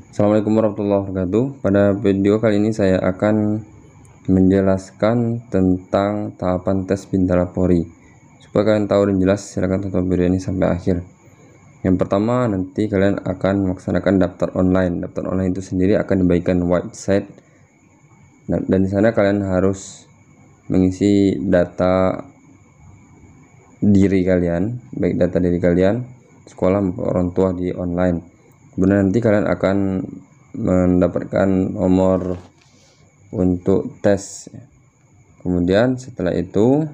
Assalamualaikum warahmatullahi wabarakatuh. Pada video kali ini saya akan menjelaskan tentang tahapan tes Bintara Polri. Supaya kalian tahu dan jelas, silahkan tonton video ini sampai akhir. Yang pertama, nanti kalian akan melaksanakan daftar online. Daftar online itu sendiri akan dibagikan website, dan di sana kalian harus mengisi data diri kalian, baik data diri kalian, sekolah maupun orang tua di online. Kemudian nanti kalian akan mendapatkan nomor untuk tes. Kemudian setelah itu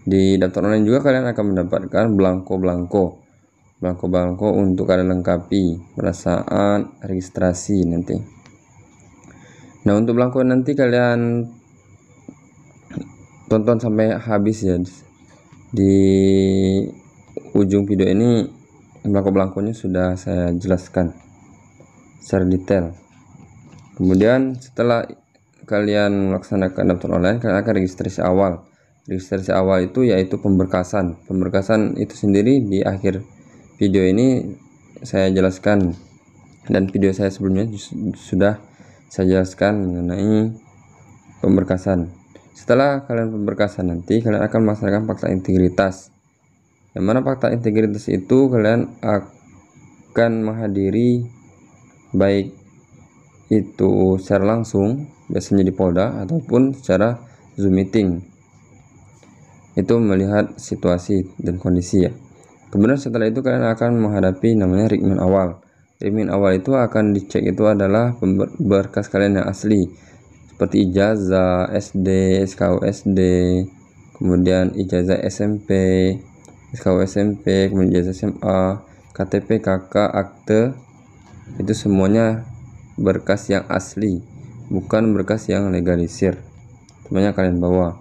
di daftar online juga kalian akan mendapatkan belangko untuk kalian lengkapi pada saat registrasi nanti. Nah, untuk belangko nanti kalian tonton sampai habis ya. Di ujung video ini belangko-belangkonya sudah saya jelaskan secara detail. Kemudian setelah kalian melaksanakan daftar online, kalian akan registrasi awal. Registrasi awal itu yaitu pemberkasan. Pemberkasan itu sendiri di akhir video ini saya jelaskan, dan video saya sebelumnya sudah saya jelaskan mengenai pemberkasan. Setelah kalian pemberkasan, nanti kalian akan melaksanakan fakta integritas. Yang mana fakta integritas itu kalian akan menghadiri baik itu secara langsung, biasanya di Polda, ataupun secara Zoom meeting. Itu melihat situasi dan kondisi ya. Kemudian setelah itu kalian akan menghadapi namanya rikmen awal. Rikmen awal itu akan dicek itu adalah berkas kalian yang asli, seperti ijazah SD, SKU SD, kemudian ijazah SMP, SKU SMP, kemudian ijazah SMA, KTP, KK, akte. Itu semuanya berkas yang asli, bukan berkas yang legalisir. Semuanya kalian bawa.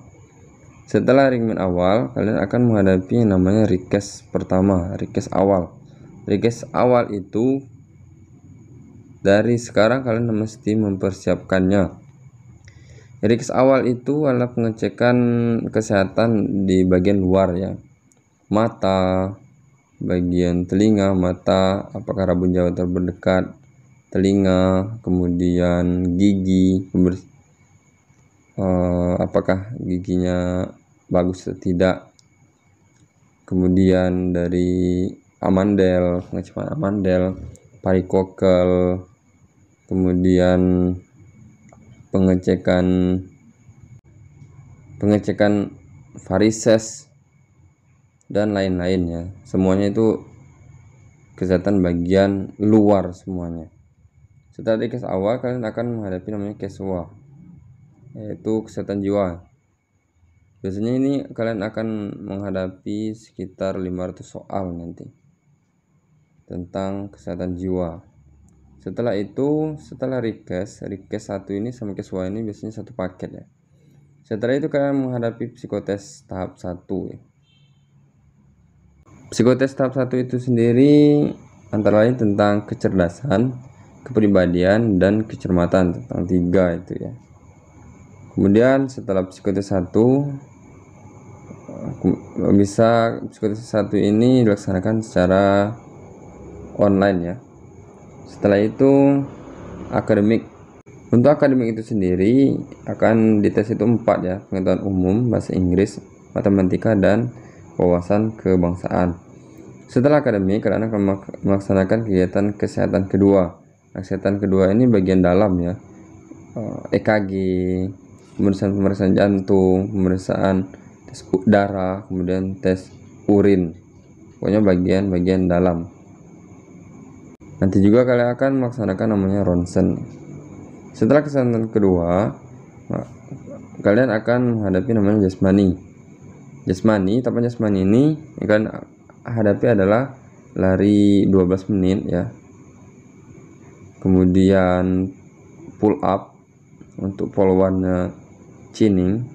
Setelah rikmen awal, kalian akan menghadapi yang namanya request pertama, request awal. Request awal itu dari sekarang kalian mesti mempersiapkannya. Request awal itu adalah pengecekan kesehatan di bagian luar ya, mata, bagian telinga, mata, apakah rabun jawab terdekat telinga, kemudian gigi, apakah giginya bagus atau tidak, kemudian dari amandel, pengecekan amandel, parikokel, kemudian pengecekan varises dan lain-lainnya. Semuanya itu kesehatan bagian luar semuanya. Setelah di case awal, kalian akan menghadapi namanya case 2, yaitu kesehatan jiwa. Biasanya ini kalian akan menghadapi sekitar 500 soal nanti tentang kesehatan jiwa. Setelah itu, setelah request 1 ini sama case 2 ini biasanya satu paket ya. Setelah itu kalian menghadapi psikotes tahap 1 ya. Psikotes tahap 1 itu sendiri antara lain tentang kecerdasan, kepribadian, dan kecermatan, tentang 3 itu ya. Kemudian setelah psikotes 1 psikotes 1 ini dilaksanakan secara online ya. Setelah itu akademik. Untuk akademik itu sendiri akan dites itu 4 ya, pengetahuan umum, bahasa Inggris, matematika, dan wawasan kebangsaan. Setelah akademik, kalian akan melaksanakan kegiatan kesehatan kedua. Kesehatan kedua ini bagian dalam ya, EKG, pemeriksaan jantung, pemeriksaan tes darah, kemudian tes urin. Pokoknya bagian dalam. Nanti juga kalian akan melaksanakan namanya ronsen. Setelah kesehatan kedua, kalian akan menghadapi namanya jasmani. Tahapan jasmani ini yang kalian hadapi adalah lari 12 menit ya, kemudian pull up untuk poluannya chinning,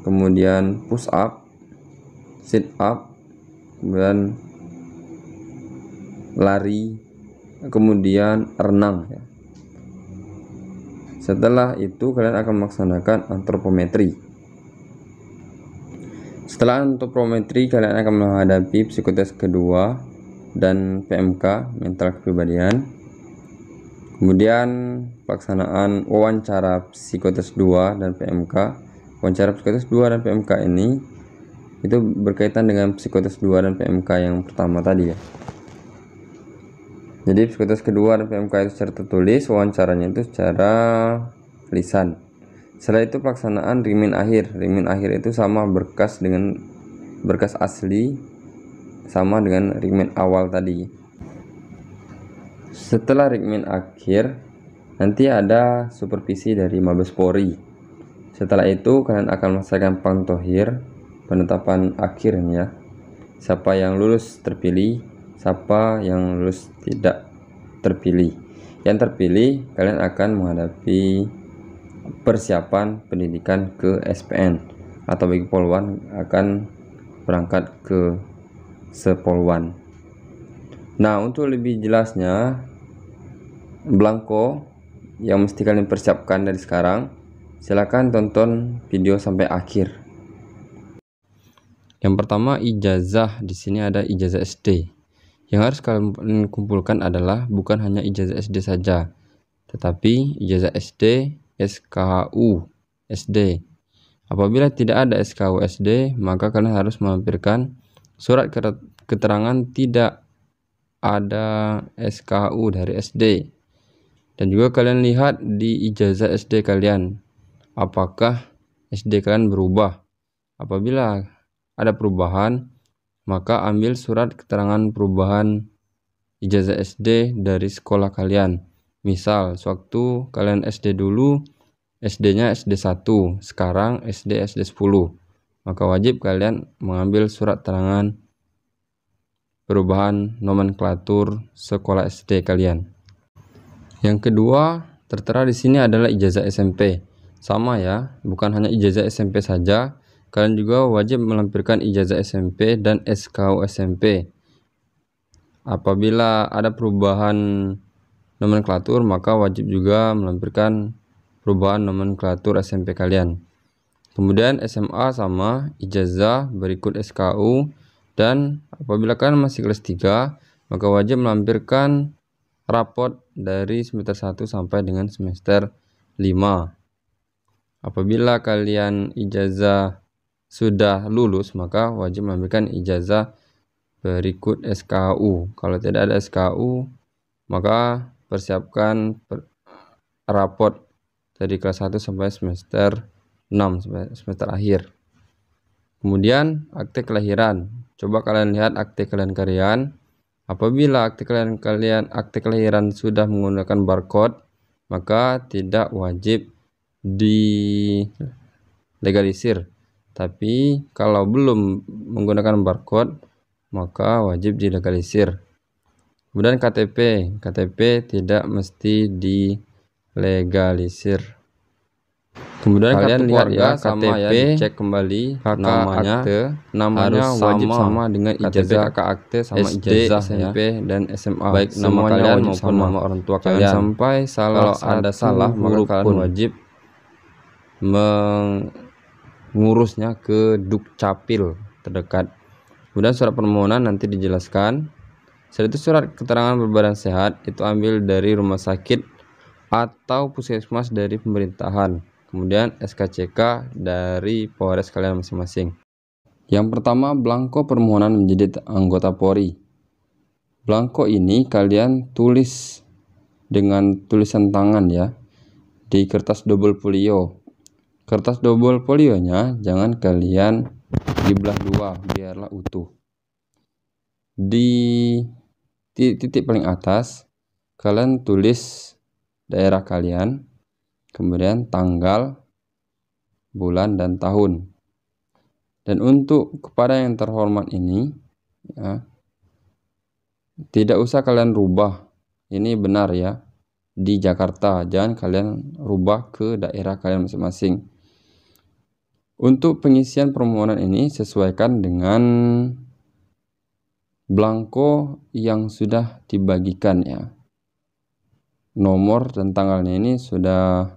kemudian push up, sit up, kemudian lari, kemudian renang ya. Setelah itu kalian akan melaksanakan antropometri. Setelah antropometri, kalian akan menghadapi psikotes kedua dan PMK, mental kepribadian. Kemudian pelaksanaan wawancara psikotes 2 dan PMK. Wawancara psikotes 2 dan PMK ini itu berkaitan dengan psikotes 2 dan PMK yang pertama tadi ya. Jadi psikotes kedua dan PMK itu secara tertulis, wawancaranya itu secara lisan. Setelah itu pelaksanaan ringmin akhir. Ringmin akhir itu sama berkas dengan berkas asli, sama dengan ringmin awal tadi. Setelah ringmin akhir, nanti ada supervisi dari Mabes Polri. Setelah itu kalian akan melaksanakan pangtohir, penetapan akhirnya. Siapa yang lulus terpilih, siapa yang lulus tidak terpilih. Yang terpilih kalian akan menghadapi persiapan pendidikan ke SPN, atau bagi Polwan akan berangkat ke Sepolwan. Nah, untuk lebih jelasnya belangko yang mesti kalian persiapkan dari sekarang, silakan tonton video sampai akhir. Yang pertama, ijazah. Di sini ada ijazah SD. Yang harus kalian kumpulkan adalah bukan hanya ijazah SD saja, tetapi ijazah SD, SKU SD. Apabila tidak ada SKU SD, maka kalian harus melampirkan surat keterangan tidak ada SKU dari SD. Dan juga kalian lihat di ijazah SD kalian, apakah SD kalian berubah. Apabila ada perubahan, maka ambil surat keterangan perubahan ijazah SD dari sekolah kalian. Misal, sewaktu kalian SD dulu, SD-nya SD 1, sekarang SD 10. Maka wajib kalian mengambil surat keterangan perubahan nomenklatur sekolah SD kalian. Yang kedua, tertera di sini adalah ijazah SMP. Sama ya, bukan hanya ijazah SMP saja, kalian juga wajib melampirkan ijazah SMP dan SKU SMP. Apabila ada perubahan nomenklatur, maka wajib juga melampirkan perubahan nomenklatur SMP kalian. Kemudian SMA sama, ijazah berikut SKU, dan apabila kalian masih kelas 3, maka wajib melampirkan rapot dari semester 1 sampai dengan semester 5. Apabila kalian ijazah sudah lulus, maka wajib melampirkan ijazah berikut SKU. Kalau tidak ada SKU, maka persiapkan rapot dari kelas 1 sampai semester 6, semester akhir. Kemudian akte kelahiran. Coba kalian lihat akte kelahiran. Apabila akte kelahiran sudah menggunakan barcode, maka tidak wajib dilegalisir. Tapi kalau belum menggunakan barcode, maka wajib dilegalisir. Kemudian KTP tidak mesti dilegalisir. Kemudian kalian lihat ya, sama KTP, ya, dicek kembali namanya wajib sama dengan ijazah, kakak akte sama SD, ijazah SMP ya, dan SMA. Baik nama kalian maupun nama orang tua kalian. Jangan sampai kalau ada salah, maka kalian wajib mengurusnya ke Dukcapil terdekat. Kemudian surat permohonan nanti dijelaskan. Setelah itu surat keterangan berbadan sehat itu ambil dari rumah sakit atau puskesmas dari pemerintahan. Kemudian SKCK dari Polres kalian masing-masing. Yang pertama, belangko permohonan menjadi anggota Polri. Belangko ini kalian tulis dengan tulisan tangan ya, di kertas double folio. Kertas double folionya jangan kalian dibelah dua, biarlah utuh. Di titik paling atas kalian tulis daerah kalian, kemudian tanggal, bulan, dan tahun. Dan untuk kepada yang terhormat ini ya, tidak usah kalian rubah. Ini benar ya, di Jakarta, jangan kalian rubah ke daerah kalian masing-masing. Untuk pengisian permohonan ini sesuaikan dengan belangko yang sudah dibagikan ya. Nomor dan tanggalnya ini sudah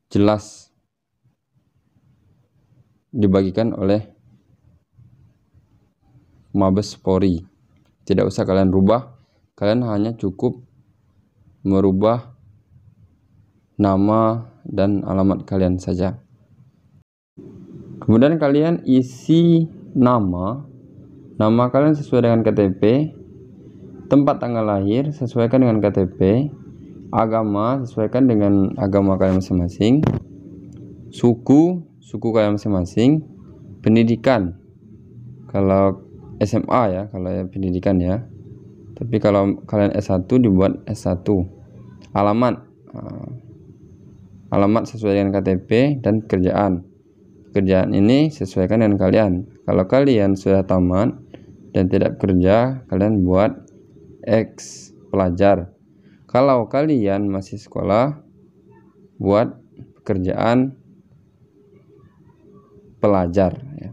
jelas dibagikan oleh Mabes Polri. Tidak usah kalian rubah, kalian hanya cukup merubah nama dan alamat kalian saja. Kemudian kalian isi nama kalian sesuai dengan KTP, tempat tanggal lahir sesuaikan dengan KTP, agama sesuaikan dengan agama kalian masing-masing, suku kalian masing-masing, pendidikan kalau SMA ya, kalau ya pendidikan ya, tapi kalau kalian S1 dibuat S1, alamat sesuai dengan KTP, dan pekerjaan ini sesuaikan dengan kalian. Kalau kalian sudah tamat dan tidak kerja, kalian buat X pelajar. Kalau kalian masih sekolah, buat pekerjaan pelajar ya.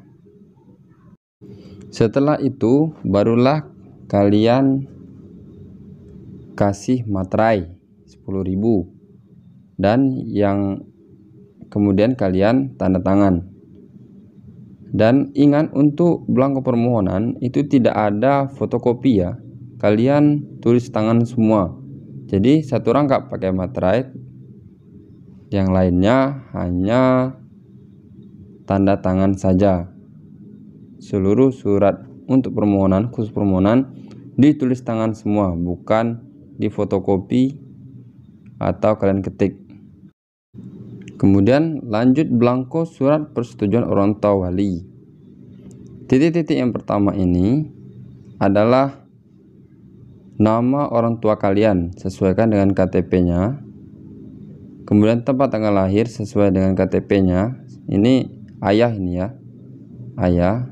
Setelah itu barulah kalian kasih materai 10.000 dan yang kemudian kalian tanda tangan. Dan ingat, untuk belangko permohonan itu tidak ada fotokopi ya, kalian tulis tangan semua. Jadi satu orang nggak pakai materai, yang lainnya hanya tanda tangan saja. Seluruh surat untuk permohonan, khusus permohonan, ditulis tangan semua, bukan difotokopi atau kalian ketik. Kemudian lanjut belangko surat persetujuan orang tua wali. Titik-titik yang pertama ini adalah nama orang tua kalian sesuaikan dengan KTP-nya. Kemudian tempat tanggal lahir sesuai dengan KTP-nya. Ini ayah ini ya, ayah.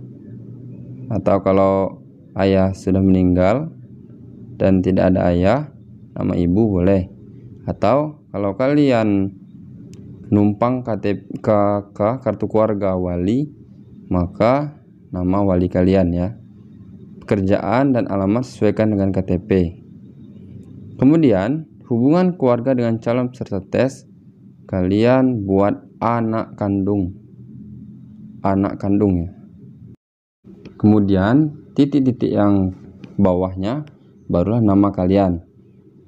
Atau kalau ayah sudah meninggal dan tidak ada ayah, nama ibu boleh. Atau kalau kalian numpang KTP kartu keluarga wali, maka nama wali kalian ya. Pekerjaan dan alamat sesuaikan dengan KTP. Kemudian hubungan keluarga dengan calon peserta tes, kalian buat anak kandung ya. Kemudian titik-titik yang bawahnya barulah nama kalian,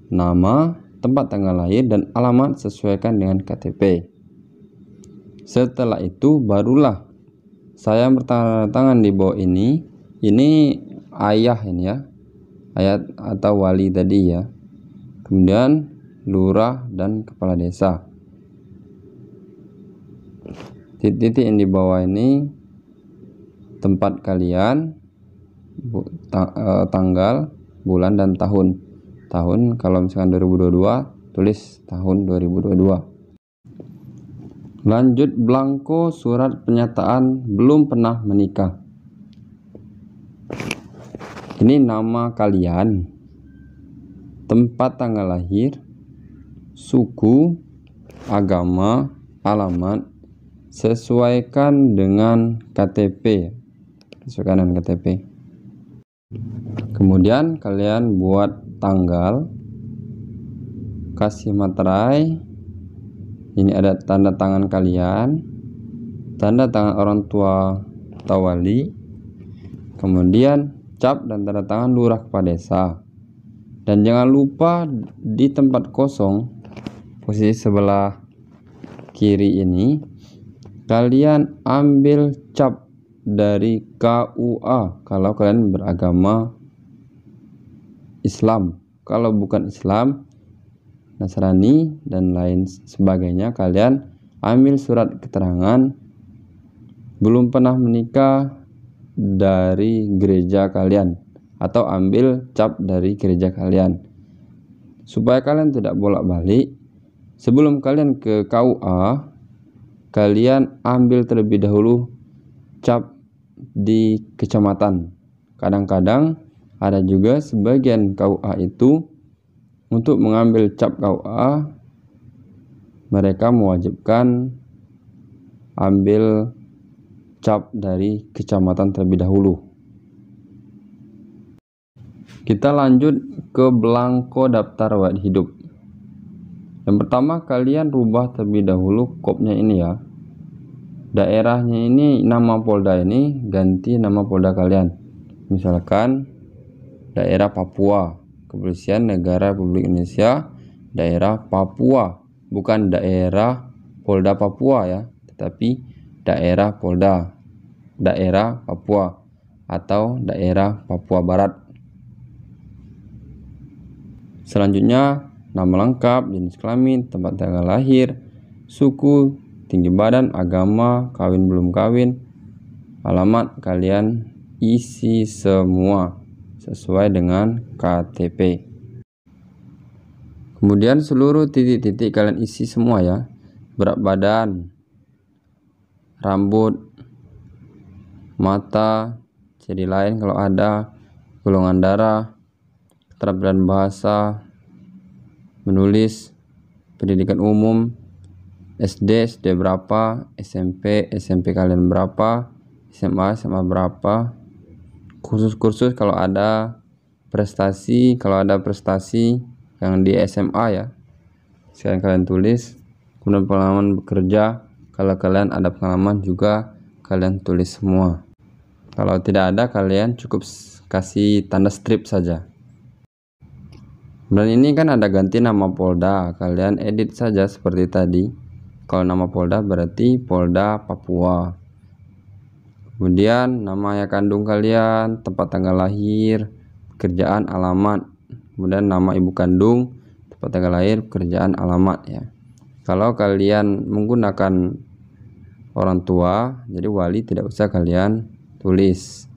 nama, tempat tanggal lahir, dan alamat sesuaikan dengan KTP. Setelah itu barulah saya bertanda tangan di bawah ini ayah ini ya, ayah atau wali tadi ya. Kemudian lurah dan kepala desa. Titik-titik yang di bawah ini tempat kalian, tanggal, bulan, dan tahun. Tahun kalau misalkan 2022, tulis tahun 2022. Lanjut belangko surat pernyataan belum pernah menikah. Ini nama kalian, tempat tanggal lahir, suku, agama, alamat sesuaikan dengan KTP. Sesuaikan dengan KTP. Kemudian kalian buat tanggal, kasih materai. Ini ada tanda tangan kalian, tanda tangan orang tua atau wali, kemudian cap dan tanda tangan lurah kepala desa. Dan jangan lupa di tempat kosong, posisi sebelah kiri ini, kalian ambil cap dari KUA kalau kalian beragama Islam. Kalau bukan Islam, Nasrani dan lain sebagainya, kalian ambil surat keterangan belum pernah menikah dari gereja kalian, atau ambil cap dari gereja kalian. Supaya kalian tidak bolak-balik, sebelum kalian ke KUA, kalian ambil terlebih dahulu cap di kecamatan. Kadang-kadang ada juga sebagian KUA itu untuk mengambil cap KUA, mereka mewajibkan ambil cap dari kecamatan terlebih dahulu. Kita lanjut ke belangko daftar riwayat hidup. Yang pertama, kalian rubah terlebih dahulu kopnya ini ya. Daerahnya ini, nama Polda ini ganti nama Polda kalian. Misalkan daerah Papua, Kepolisian Negara Republik Indonesia, daerah Papua, bukan daerah Polda Papua ya, tetapi daerah Polda, daerah Papua atau daerah Papua Barat. Selanjutnya, nama lengkap, jenis kelamin, tempat tanggal lahir, suku, tinggi badan, agama, kawin belum kawin, alamat kalian isi semua sesuai dengan KTP. Kemudian seluruh titik-titik kalian isi semua ya. Berat badan, rambut, mata, ciri lain kalau ada, golongan darah, keterampilan bahasa, menulis, pendidikan umum, SD berapa, SMP kalian berapa, SMA berapa, kursus kalau ada, prestasi kalau ada prestasi yang di SMA ya, sekarang kalian tulis. Kemudian pengalaman bekerja, kalau kalian ada pengalaman juga kalian tulis semua. Kalau tidak ada, kalian cukup kasih tanda strip saja. Dan ini kan ada ganti nama Polda, kalian edit saja seperti tadi. Kalau nama Polda berarti Polda Papua. Kemudian nama ayah kandung kalian, tempat tanggal lahir, pekerjaan, alamat. Kemudian nama ibu kandung, tempat tanggal lahir, pekerjaan, alamat ya. Kalau kalian menggunakan orang tua, jadi wali tidak usah kalian tulis.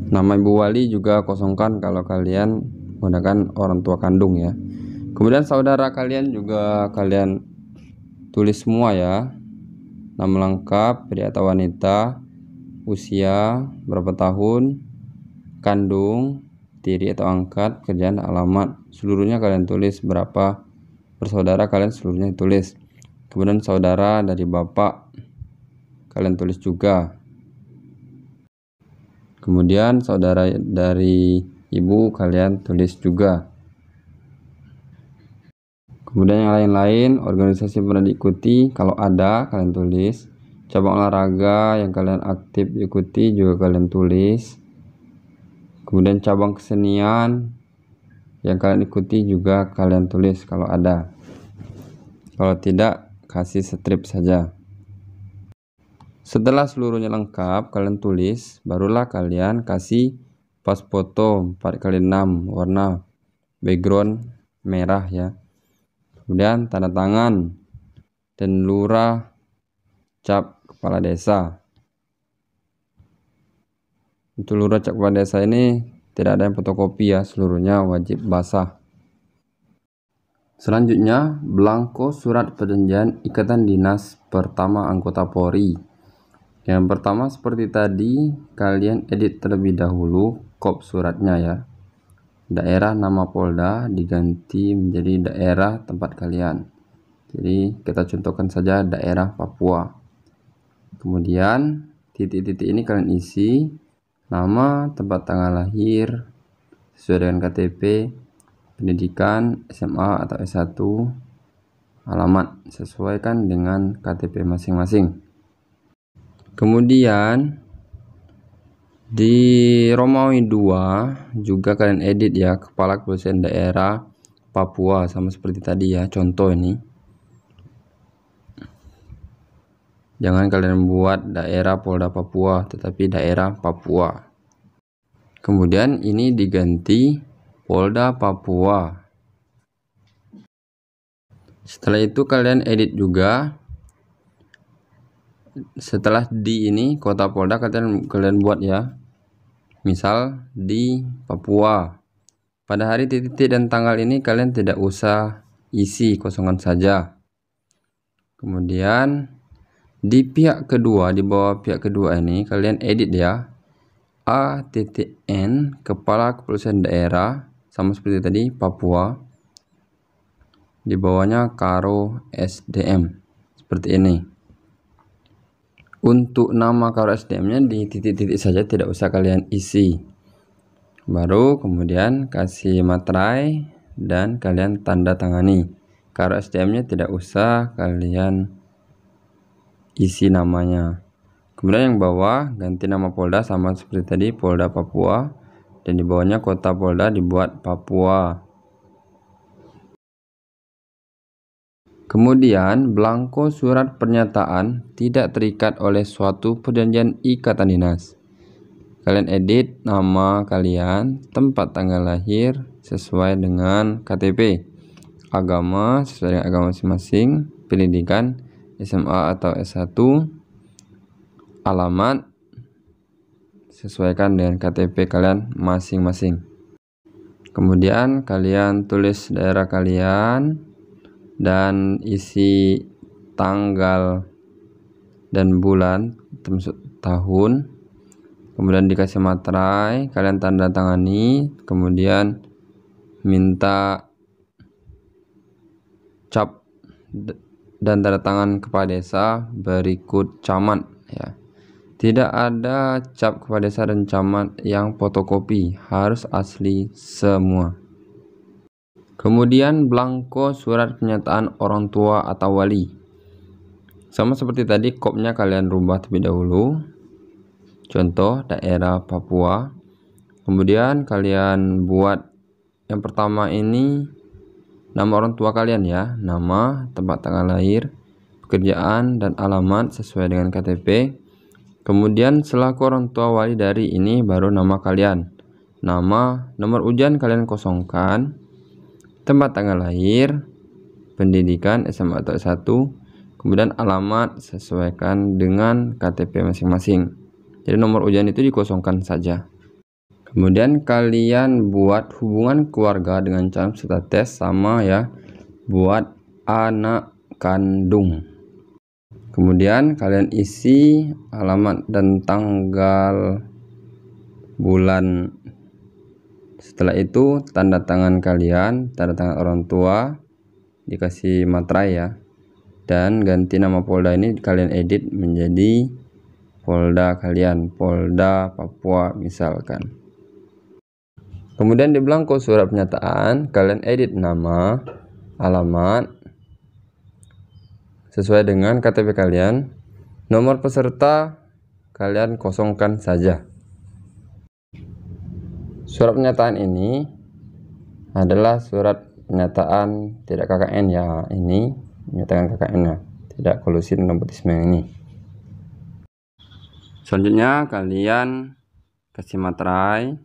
Nama ibu wali juga kosongkan kalau kalian menggunakan orang tua kandung ya. Kemudian saudara kalian juga kalian tulis semua ya. Nama lengkap, pria atau wanita, usia berapa tahun, kandung, tiri atau angkat, pekerjaan, alamat, seluruhnya kalian tulis. Berapa bersaudara kalian seluruhnya tulis. Kemudian saudara dari bapak kalian tulis juga. Kemudian saudara dari ibu kalian tulis juga. Kemudian yang lain-lain, organisasi pernah diikuti kalau ada kalian tulis. Cabang olahraga yang kalian aktif ikuti juga kalian tulis. Kemudian cabang kesenian yang kalian ikuti juga kalian tulis kalau ada. Kalau tidak, kasih strip saja. Setelah seluruhnya lengkap kalian tulis, barulah kalian kasih pas foto 4x6 warna background merah ya. Kemudian tanda tangan dan lurah, cap kepala desa. Untuk lurah cap kepala desa ini tidak ada yang fotokopi ya, seluruhnya wajib basah. Selanjutnya, belangko surat perjanjian ikatan dinas pertama anggota Polri. Yang pertama seperti tadi, kalian edit terlebih dahulu kop suratnya ya. Daerah nama Polda diganti menjadi daerah tempat kalian. Jadi kita contohkan saja daerah Papua. Kemudian titik-titik ini kalian isi nama, tempat tanggal lahir sesuai dengan KTP, pendidikan SMA atau S1, alamat sesuaikan dengan KTP masing-masing. Kemudian di Romawi 2 juga kalian edit ya, kepala kepolisian daerah Papua sama seperti tadi ya, contoh ini. Jangan kalian buat daerah Polda Papua, tetapi daerah Papua. Kemudian ini diganti Polda Papua. Setelah itu kalian edit juga. Setelah di ini kota Polda kalian buat ya. Misal di Papua. Pada hari titik dan tanggal ini kalian tidak usah isi, kosongan saja. Kemudian di pihak kedua, di bawah pihak kedua ini kalian edit ya. A.N kepala kepolisian daerah sama seperti tadi Papua. Di bawahnya Karo SDM seperti ini. Untuk nama Karo SDM-nya di titik-titik saja, tidak usah kalian isi. Baru kemudian kasih materai dan kalian tanda tangani. Karo SDM-nya tidak usah kalian isi namanya. Kemudian yang bawah ganti nama Polda sama seperti tadi, Polda Papua, dan di bawahnya kota Polda dibuat Papua Kemudian, belangko surat pernyataan tidak terikat oleh suatu perjanjian ikatan dinas. Kalian edit nama kalian, tempat tanggal lahir sesuai dengan KTP, agama sesuai dengan agama masing-masing, pendidikan SMA atau S1, alamat sesuaikan dengan KTP kalian masing-masing. Kemudian kalian tulis daerah kalian dan isi tanggal dan bulan termasuk tahun. Kemudian dikasih materai, kalian tanda tangani, kemudian minta cap dan tanda tangan kepala desa berikut camat ya. Tidak ada cap kepala desa dan camat yang fotokopi, harus asli semua. Kemudian belangko surat pernyataan orang tua atau wali. Sama seperti tadi, kopnya kalian rubah terlebih dahulu. Contoh daerah Papua. Kemudian kalian buat yang pertama ini nama orang tua kalian ya, nama, tempat tanggal lahir, pekerjaan dan alamat sesuai dengan KTP. Kemudian selaku orang tua wali dari ini baru nama kalian. Nama, nomor ujian kalian kosongkan, tempat tanggal lahir, pendidikan SMA atau S1, kemudian alamat sesuaikan dengan KTP masing-masing. Jadi nomor ujian itu dikosongkan saja. Kemudian kalian buat hubungan keluarga dengan calon peserta tes sama ya, buat anak kandung. Kemudian kalian isi alamat dan tanggal bulan. Setelah itu tanda tangan kalian, tanda tangan orang tua, dikasih materai ya. Dan ganti nama Polda ini kalian edit menjadi Polda kalian, Polda Papua misalkan. Kemudian di belangko surat pernyataan kalian edit nama, alamat sesuai dengan KTP kalian. Nomor peserta kalian kosongkan saja. Surat pernyataan ini adalah surat pernyataan tidak KKN ya, ini menyatakan KKN ya, tidak kolusi dan nepotisme ini. Selanjutnya kalian kasih materai,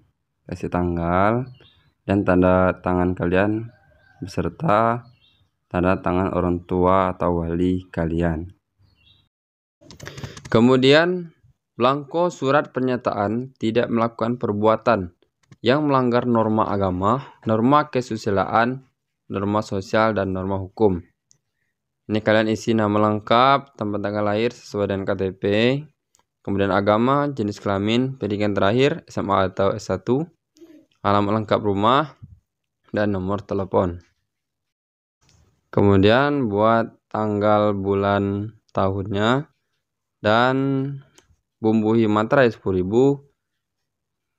kasih tanggal dan tanda tangan kalian beserta tanda tangan orang tua atau wali kalian. Kemudian belangko surat pernyataan tidak melakukan perbuatan yang melanggar norma agama, norma kesusilaan, norma sosial dan norma hukum. Ini kalian isi nama lengkap, tempat tanggal lahir sesuai dengan KTP, kemudian agama, jenis kelamin, pendidikan terakhir SMA atau S1, alamat lengkap rumah dan nomor telepon. Kemudian buat tanggal bulan tahunnya dan bumbuhi materai 10.000.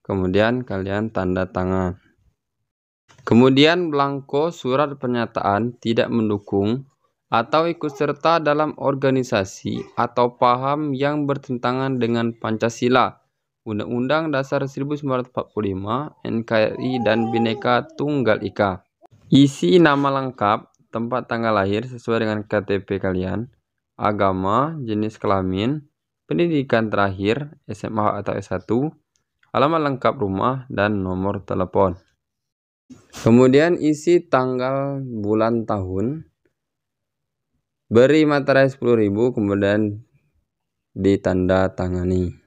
Kemudian kalian tanda tangan. Kemudian belangko surat pernyataan tidak mendukung atau ikut serta dalam organisasi atau paham yang bertentangan dengan Pancasila, Undang-Undang Dasar 1945, NKRI dan Bhinneka Tunggal Ika. Isi nama lengkap, tempat tanggal lahir sesuai dengan KTP kalian, agama, jenis kelamin, pendidikan terakhir SMA atau S1, alamat lengkap rumah dan nomor telepon. Kemudian isi tanggal bulan tahun, beri materai 10.000, kemudian ditanda tangani.